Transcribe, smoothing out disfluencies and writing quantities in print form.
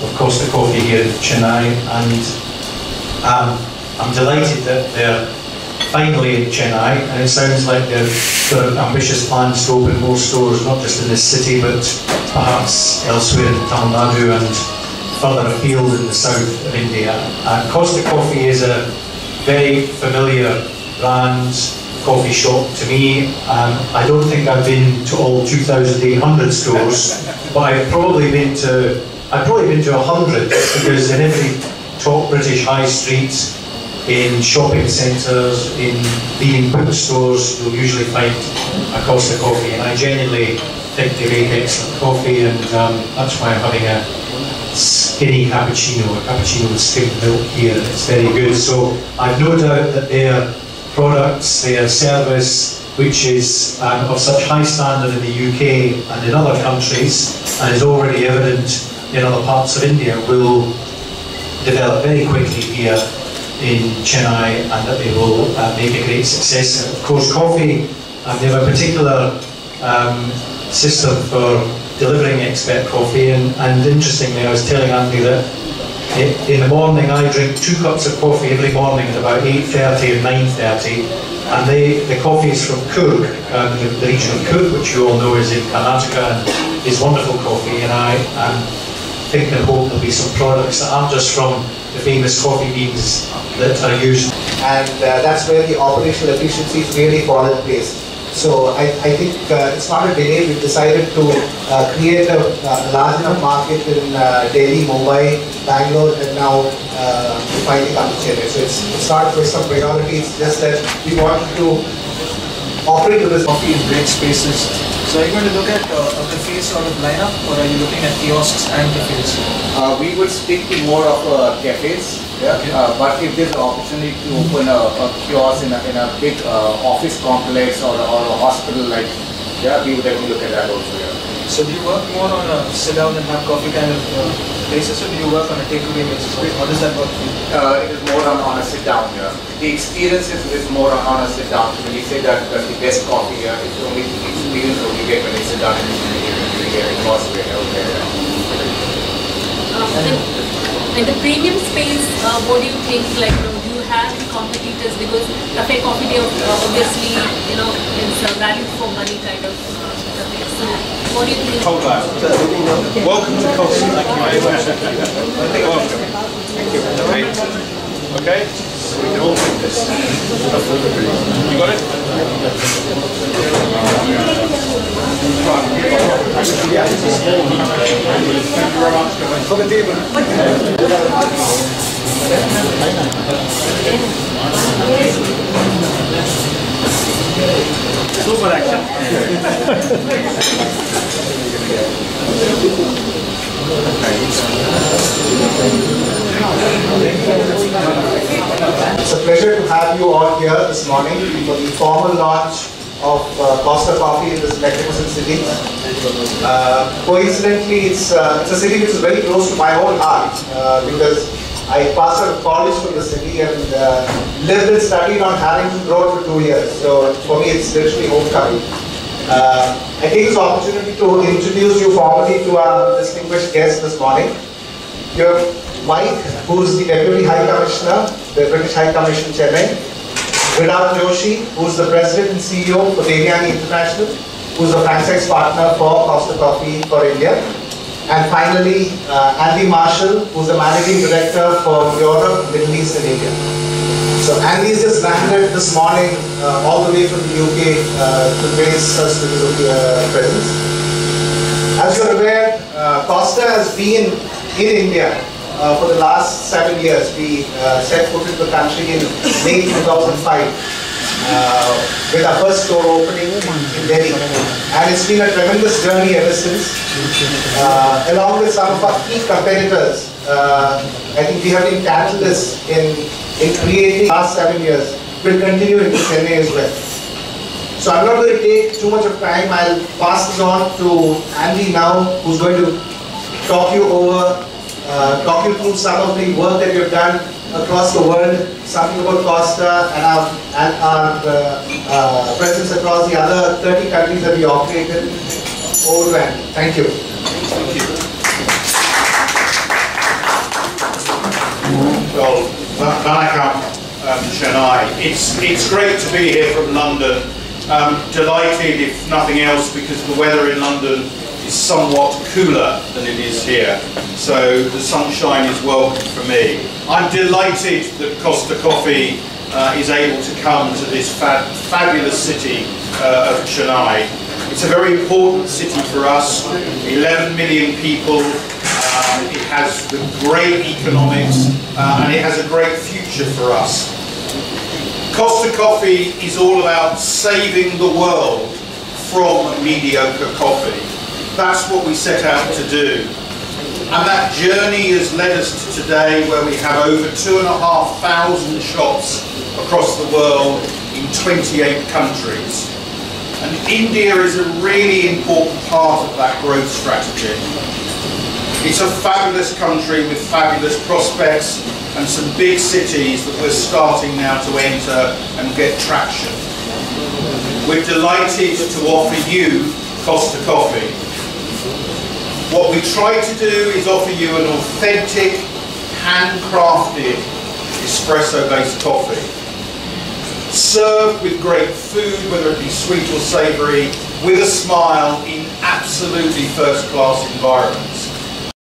Of Costa Coffee here in Chennai, and I'm delighted that they're finally in Chennai, and it sounds like they've got ambitious plans to open more stores, not just in this city but perhaps elsewhere in Tamil Nadu and further afield in the south of India. Costa Coffee is a very familiar brand, coffee shop to me. I don't think I've been to all 2,800 stores, but I've probably been to 100, because in every top British high street, in shopping centres, in leading bookstores, you'll usually find a Costa Coffee, and I genuinely think they make excellent coffee, and that's why I'm having a skinny cappuccino, a cappuccino with skimmed milk here, and it's very good. So I've no doubt that their products, their service, which is of such high standard in the UK and in other countries, and is already evident in other parts of India, will develop very quickly here in Chennai, and that they will make a great success. And of course, coffee, they have a particular system for delivering expert coffee, and interestingly, I was telling Andy that in the morning I drink 2 cups of coffee every morning at about 8:30 and 9:30, and the coffee is from Coorg, the region of Coorg, which you all know is in Karnataka, and is wonderful coffee, and I think and hope there'll be some products that aren't just from the famous coffee beans that are used. And that's where the operational efficiencies really fall in place. So I think it's not a delay. We've decided to create a large enough market in Delhi, Mumbai, Bangalore, and now finally come to Chennai. So it's not a question of priority, it's just that we want to operate with this coffee in great spaces. So are you going to look at a cafe sort of lineup, or are you looking at kiosks and cafes? We would stick to more of cafes, yeah. Okay. But if there's an opportunity to open a kiosk in a big office complex or a hospital, like, yeah, we would definitely look at that also. Yeah. So do you work more on a sit down and have coffee kind of basis, or do you work on a takeaway basis? How does that work for you? It is more on a sit down here. The experience is more on a sit down. When you say that the best coffee here, it's only the experience that you get when you sit down and you get a coffee out there. In the premium space, what do you think? Like, do you have competitors? Because cafe coffee day obviously, it's a value for money kind of cafe. So what do you think? Hold that. Welcome to Costa. Thank you very much. Welcome. Thank you. Okay. So we can all do this. You got it? For the table. Super action. It's a pleasure to have you all here this morning for the formal launch of Costa Coffee in this magnificent city. Coincidentally, it's a city which is very close to my own heart because I passed out of college from the city and lived and studied on Harrington Road for 2 years. So for me, it's literally homecoming. I take this opportunity to introduce you formally to our distinguished guest this morning. Your Mike, who is the Deputy High Commissioner, the British High Commission Chennai. Virat Joshi, who is the President and CEO for Devyani International, who is the franchise partner for Costa Coffee for India. And finally, Andy Marshall, who is the Managing Director for Europe, Middle East and India. So Andy's just landed this morning all the way from the UK to grace us with his presence. As you're aware, Costa has been in India for the last 7 years. We set foot into the country in May 2005. With our first store opening in Delhi, and it's been a tremendous journey ever since. Along with some of our key competitors, I think we have been catalysts in creating the last 7 years. We'll continue into Chennai as well. So I'm not going to take too much of time. I'll pass this on to Andy now, who's going to talk you through some of the work that we've done across the world, something about Costa and our presence across the other 30 countries that we operate in. Over to Andy. Thank you. Thank you. Well, Vanakkam, Chennai. It's great to be here from London. Delighted, if nothing else, because the weather in London is somewhat cooler than it is here. So the sunshine is welcome for me. I'm delighted that Costa Coffee is able to come to this fabulous city of Chennai. It's a very important city for us, 11 million people, it has the great economics and it has a great future for us. Costa Coffee is all about saving the world from mediocre coffee. That's what we set out to do. And that journey has led us to today, where we have over 2,500 shops across the world in 28 countries. And India is a really important part of that growth strategy. It's a fabulous country with fabulous prospects and some big cities that we're starting now to enter and get traction. We're delighted to offer you Costa Coffee. What we try to do is offer you an authentic, handcrafted, espresso-based coffee. Served with great food, whether it be sweet or savoury, with a smile in absolutely first-class environments.